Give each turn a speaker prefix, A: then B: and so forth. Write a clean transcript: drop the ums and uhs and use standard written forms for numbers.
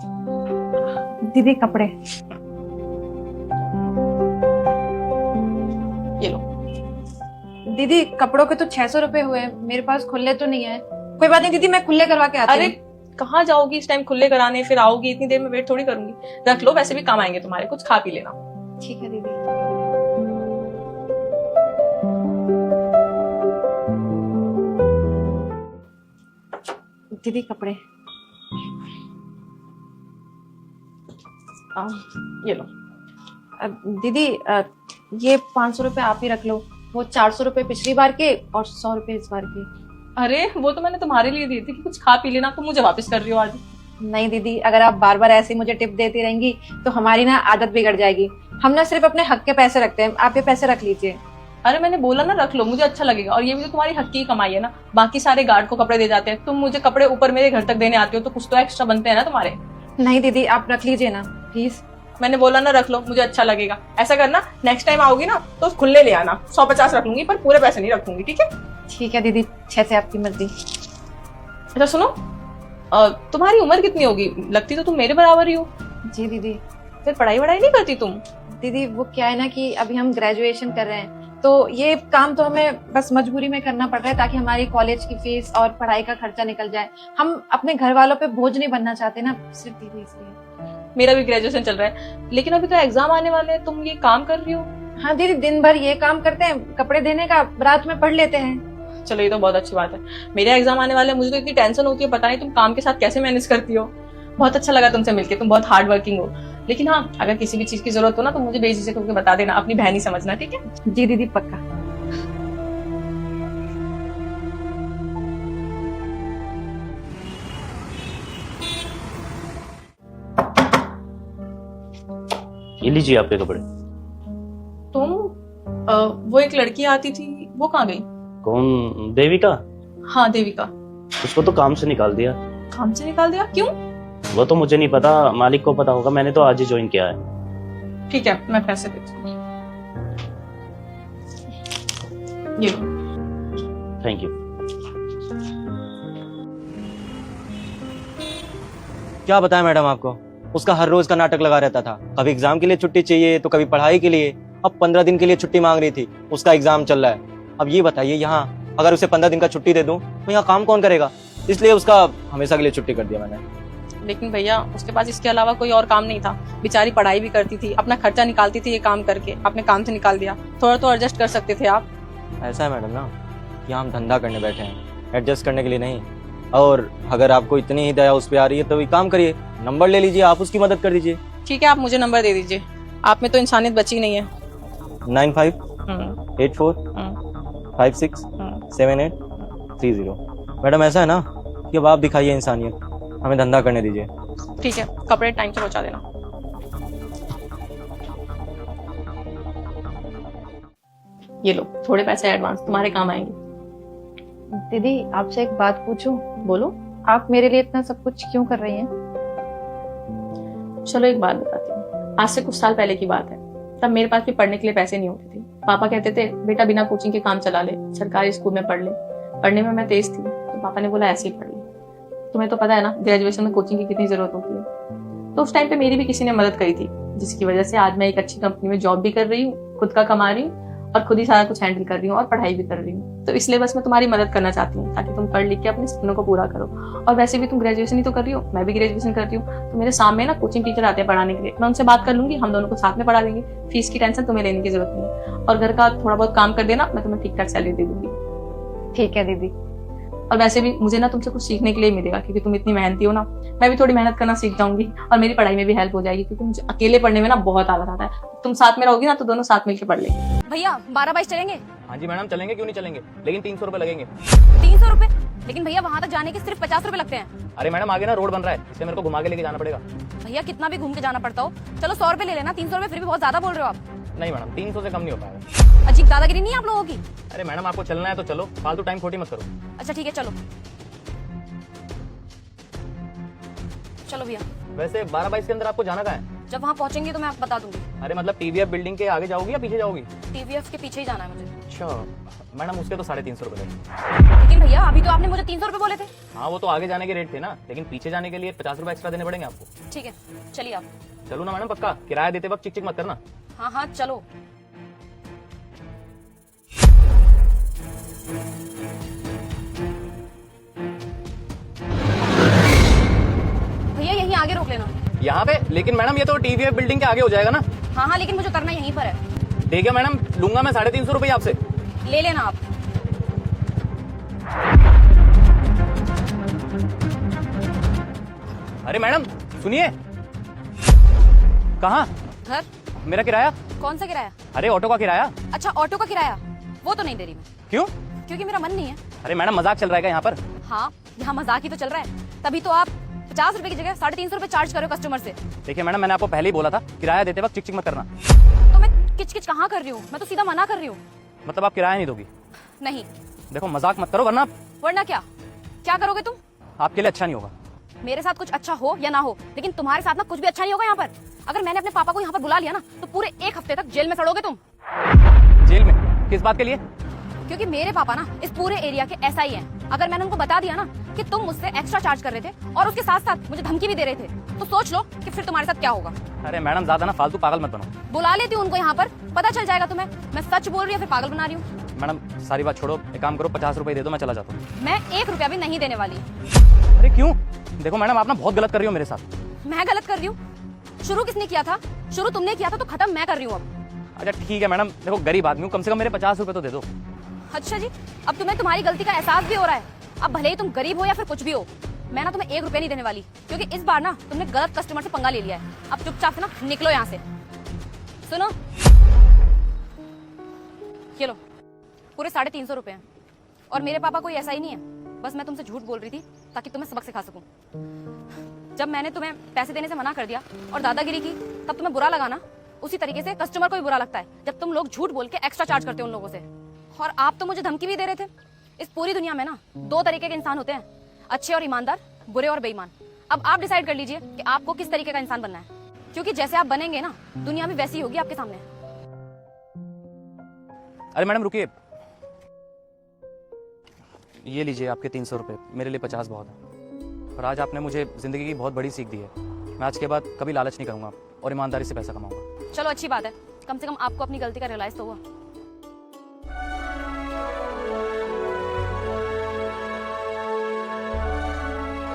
A: दीदी कपड़े।
B: ये लो।
A: दीदी कपड़ों के तो 600 रुपए हुए, मेरे पास खुले तो नहीं है। कोई बात नहीं दीदी, मैं खुले करवा के आती
B: अरे
A: हूँ।
B: कहाँ जाओगी इस टाइम खुले कराने, फिर आओगी इतनी देर में वेट थोड़ी करूंगी। रख लो, वैसे भी काम आएंगे तुम्हारे, कुछ खा पी लेना।
A: ठीक है दीदी। दीदी कपड़े।
B: ये लो।
A: दीदी ये 500 रुपए आप ही रख लो, वो 400 रुपए पिछली बार के और 100 रुपए इस बार के।
B: अरे वो तो मैंने तुम्हारे लिए दिए थे कि कुछ खा पी लेना, तुम मुझे वापस कर रही हो आज।
A: नहीं दीदी, अगर आप बार बार ऐसे ही मुझे टिप देती रहेंगी तो हमारी ना आदत बिगड़ जाएगी। हम ना सिर्फ अपने हक के पैसे रखते हैं, आप ये पैसे रख लीजिए।
B: अरे मैंने बोला ना रख लो, मुझे अच्छा लगेगा। और ये भी तो तुम्हारी हक की कमाई है ना, बाकी सारे गार्ड को कपड़े दे जाते हैं, तुम मुझे कपड़े ऊपर मेरे घर तक देने आती हो, तो कुछ तो एक्स्ट्रा बनते हैं ना तुम्हारे।
A: नहीं दीदी, आप रख लीजिए ना प्लीज।
B: मैंने बोला ना रख लो, मुझे अच्छा लगेगा। ऐसा करना, नेक्स्ट टाइम आओगी ना तो खुले ले आना। 150 रख लूंगी पर पूरे पैसे नहीं रखूंगी, ठीक है?
A: ठीक है दीदी, 6 से आपकी मर्जी।
B: अच्छा सुनो, तुम्हारी उम्र कितनी होगी? लगती तो तुम मेरे बराबर ही हो।
A: जी दीदी।
B: फिर पढ़ाई वढ़ाई नहीं करती तुम?
A: दीदी वो क्या है ना कि अभी हम ग्रेजुएशन कर रहे हैं, तो ये काम तो हमें बस मजबूरी में करना पड़ रहा है ताकि हमारी कॉलेज की फीस और पढ़ाई का खर्चा निकल जाए। हम अपने घर वालों पे बोझ नहीं बनना चाहते ना, सिर्फ दीदी इसलिए।
B: मेरा भी ग्रेजुएशन चल रहा है, लेकिन अभी तो एग्जाम आने वाले हैं, तुम ये काम कर रही हो?
A: हाँ दीदी, दिन भर ये काम करते हैं, कपड़े देने का, रात में पढ़ लेते हैं।
B: चलो ये तो बहुत अच्छी बात है। मेरे एग्जाम आने वाले हैं, मुझे तो इतनी टेंशन होती है, पता नहीं तुम काम के साथ कैसे मैनेज करती हो। बहुत अच्छा लगा तुमसे मिलके, तुम बहुत हार्ड वर्किंग हो। लेकिन हाँ, अगर किसी भी चीज की जरूरत हो ना तो मुझे बेझिझक होकर बता देना, अपनी बहन ही समझना, ठीक है?
A: जी दीदी पक्का।
C: ये लीजिए आपके कपड़े।
B: तुम वो एक लड़की आती थी, वो कहाँ गई?
C: कौन, देविका?
B: हाँ देविका।
C: उसको तो काम से निकाल दिया।
B: काम से निकाल दिया? क्यों?
C: वो तो मुझे नहीं पता, मालिक को पता होगा, मैंने तो आज ही ज्वाइन किया है।
B: ठीक है, मैं पैसे देती हूँ। ये लो।
C: Thank you.
D: क्या बताएं मैडम आपको, उसका हर रोज का नाटक लगा रहता था। कभी एग्जाम के लिए छुट्टी चाहिए तो कभी पढ़ाई के लिए। अब 15 दिन के लिए छुट्टी मांग रही थी, उसका एग्जाम चल रहा है। अब ये बताइए, यहाँ अगर उसे 15 दिन का छुट्टी दे दूं तो यहाँ काम कौन करेगा? इसलिए उसका हमेशा के लिए छुट्टी कर दिया मैंने।
B: लेकिन भैया उसके पास इसके अलावा कोई और काम नहीं था, बेचारी पढ़ाई भी करती थी, अपना खर्चा निकालती थी ये काम करके, आपने काम से निकाल दिया। थोड़ा तो एडजस्ट कर सकते थे आप।
D: ऐसा है मैडम ना, यहाँ हम धंधा करने बैठे हैं, एडजस्ट करने के लिए नहीं। और अगर आपको इतनी ही दया उस पर आ रही है तो ये काम करिए, नंबर ले लीजिए, आप उसकी मदद कर दीजिए।
B: ठीक है, आप मुझे नंबर दे दीजिए, आप में तो इंसानियत बची नहीं है।
D: 9584567830। मैडम ऐसा है ना कि अब आप दिखाइए इंसानियत, हमें धंधा करने दीजिए।
B: ठीक है, कपड़े टाइम से पहुंचा देना। ये लो, थोड़े पैसे एडवांस, तुम्हारे काम आएंगे।
A: दीदी आपसे एक बात पूछूं?
B: बोलो।
A: आप मेरे लिए इतना सब कुछ क्यों कर रही हैं?
B: चलो एक बात बताती हूँ, आज से कुछ साल पहले की बात है। तब मेरे पास भी पढ़ने के लिए पैसे नहीं होते थे। पापा कहते थे बेटा बिना कोचिंग के काम चला ले, सरकारी स्कूल में पढ़ ले। पढ़ने में मैं तेज थी तो पापा ने बोला ऐसे ही पढ़ ले। तुम्हें तो पता है ना ग्रेजुएशन में कोचिंग की कितनी जरूरत होती है। तो उस टाइम पे मेरी भी किसी ने मदद करी थी, जिसकी वजह से आज मैं एक अच्छी कंपनी में जॉब भी कर रही हूँ, खुद का कमा रही हूँ और खुद ही सारा कुछ हैंडल कर रही हूँ और पढ़ाई भी कर रही हूँ। तो इसलिए बस मैं तुम्हारी मदद करना चाहती हूँ ताकि तुम पढ़ लिख के अपने सपनों को पूरा करो। और वैसे भी तुम ग्रेजुएशन ही तो कर रही हो, मैं भी ग्रेजुएशन कर रही हूँ। तो मेरे सामने ना कोचिंग टीचर आते हैं पढ़ाने के लिए, मैं उनसे बात कर लूंगी, हम दोनों को साथ में पढ़ा देंगे। फीस की टेंशन तुम्हें लेने की जरूरत नहीं है। और घर का थोड़ा बहुत काम कर देना, मैं तुम्हें ठीक ठाक सैलरी दे दूंगी।
A: ठीक है दीदी।
B: और वैसे भी मुझे ना तुमसे कुछ सीखने के लिए मिलेगा, क्योंकि तुम इतनी मेहनती हो ना, मैं भी थोड़ी मेहनत करना सीख जाऊंगी और मेरी पढ़ाई में भी हेल्प हो जाएगी, क्योंकि मुझे अकेले पढ़ने में ना बहुत आदत आता है। तुम साथ में रहोगी ना तो दोनों साथ मिलकर पढ़ लेंगे।
E: भैया 12-22 चलेंगे?
D: हाँ जी मैडम चलेंगे, क्यों नहीं चलेंगे, लेकिन 300 रुपए लगेंगे।
E: 300 रुपए? लेकिन भैया वहाँ तक जाने के सिर्फ 50 रुपए लगते हैं।
D: अरे मैडम आगे ना रोड बन रहा है, इसलिए मेरे को घुमा के लेके जाना पड़ेगा।
E: भैया कितना भी घूम के जाना पड़ता हो, चलो 100 रुपए ले लेना। 300 रुपए फिर भी बहुत ज्यादा बोल रहे हो आप।
D: नहीं मैडम 300 से कम नहीं हो पाएगा।
E: अजीब दादागिरी नहीं है आप लोगों की?
D: अरे मैडम आपको चलना है तो चलो, फालतू टाइम खोटी मत करो।
E: अच्छा ठीक है चलो। चलो भैया।
D: वैसे 12-22 के अंदर आपको जाना कहाँ है?
E: जब वहाँ पहुँचेंगे तो मैं आपको बता दूंगी।
D: अरे मतलब टीवीएफ बिल्डिंग के आगे जाओगी या पीछे जाओगी?
E: टीवीएफ के पीछे ही जाना है मुझे।
D: अच्छा
F: मैडम उसके तो 350 रुपये थे।
E: लेकिन भैया अभी तो आपने मुझे 300 रुपए बोले थे।
F: हाँ वो तो आगे जाने के रेट थे ना, लेकिन पीछे जाने के लिए 50 रुपये एक्स्ट्रा देने पड़ेंगे आपको।
E: ठीक है चलिए आप।
F: चलो ना मैडम, पक्का किराया देते वक्त चिक चिक मत करना।
E: हाँ हाँ चलो। भैया यहीं आगे रोक लेना।
F: यहाँ पे? लेकिन मैडम ये तो टीवीएफ बिल्डिंग के आगे हो जाएगा ना।
E: हाँ हाँ लेकिन मुझे उतरना यहीं पर है।
F: ठीक है मैडम, लूंगा मैं 350 रुपये आपसे।
E: ले लेना आप।
F: अरे मैडम सुनिए। कहाँ?
E: घर।
F: मेरा किराया?
E: कौन सा किराया?
F: अरे ऑटो का किराया।
E: अच्छा ऑटो का किराया, वो तो नहीं दे रही मैं।
F: क्यों?
E: क्योंकि मेरा मन नहीं है।
F: अरे मैडम मजाक चल रहा है क्या यहाँ पर?
E: हाँ यहाँ मजाक ही तो चल रहा है, तभी तो आप 50 रुपए की जगह 350 रुपए चार्ज करो कस्टमर से।
F: देखिए मैडम, मैंने आपको पहले ही बोला था किराया देते वक्त चिक चिक मत करना।
E: तो मैं किच किच कहाँ कर रही हूँ, मैं तो सीधा मना कर रही हूँ।
F: मतलब आप किराया नहीं दोगी?
E: नहीं।
F: देखो मजाक मत करो वरना
E: वरना क्या? क्या करोगे तुम?
F: आपके लिए अच्छा नहीं होगा।
E: मेरे साथ कुछ अच्छा हो या ना हो, लेकिन तुम्हारे साथ ना कुछ भी अच्छा नहीं होगा यहाँ पर। अगर मैंने अपने पापा को यहाँ पर बुला लिया ना तो पूरे 1 हफ्ते तक जेल में सड़ोगे तुम।
F: जेल में? किस बात के लिए?
E: क्योंकि मेरे पापा ना इस पूरे एरिया के ऐसा ही हैं। अगर मैंने उनको बता दिया ना कि तुम मुझसे एक्स्ट्रा चार्ज कर रहे थे और उसके साथ साथ मुझे धमकी भी दे रहे थे, तो सोच लो कि फिर तुम्हारे साथ क्या होगा।
F: अरे मैडम ज्यादा ना फालतू पागल मत बनो।
E: बुला लेती हूँ उनको यहाँ पर, पता चल जाएगा तुम्हें मैं सच बोल रही हूँ या फिर पागल बना रही हूँ।
F: मैडम सारी बात छोड़ो, एक काम करो 50 रुपए दे दो, मैं चला जाता हूँ।
E: मैं 1 रुपया भी नहीं देने वाली।
F: अरे क्यों? देखो मैडम आप ना बहुत गलत कर रही हो मेरे साथ।
E: मैं गलत कर रही हूँ? शुरू किसने किया था? शुरू तुमने किया था तो खत्म मैं कर रही हूँ अब।
F: अच्छा ठीक है मैडम, देखो गरीब आदमी हूँ, कम से कम मेरे 50 रुपए तो दे दो।
E: अच्छा जी, अब तुम्हें तुम्हारी गलती का एहसास भी हो रहा है। अब भले ही तुम गरीब हो या फिर कुछ भी हो, मैं ना तुम्हें 1 रुपया नहीं देने वाली, क्योंकि इस बार ना तुमने गलत कस्टमर से पंगा ले लिया है। अब चुपचाप से ना निकलो यहाँ से। सुनो, ये लो पूरे 350 रुपए हैं। और मेरे पापा कोई ऐसा ही नहीं है, बस मैं तुमसे झूठ बोल रही थी ताकि तुम्हें सबक सिखा सकूं। जब मैंने तुम्हें पैसे देने से मना कर दिया और दादागिरी की, तब तुम्हें बुरा लगा ना। उसी तरीके से कस्टमर को भी बुरा लगता है जब तुम लोग झूठ बोल के एक्स्ट्रा चार्ज करते हो उन लोगों से। और आप तो मुझे धमकी भी दे रहे थे। इस पूरी दुनिया में ना 2 तरीके के इंसान होते हैं, अच्छे और ईमानदार, बुरे और बेईमान। अब आप डिसाइड कर लीजिए कि आपको किस तरीके का इंसान बनना है, क्योंकि जैसे आप बनेंगे ना दुनिया भी वैसी होगी आपके सामने।
F: अरे मैडम रुकिए, ये लीजिए आपके 300 रुपये, मेरे लिए 50 बहुत है। और आज आपने मुझे जिंदगी की बहुत बड़ी सीख दी है। मैं आज के बाद कभी लालच नहीं करूंगा और ईमानदारी से पैसा कमाऊंगा।
E: चलो अच्छी बात है, कम से कम आपको अपनी गलती का रियलाइज तो हुआ।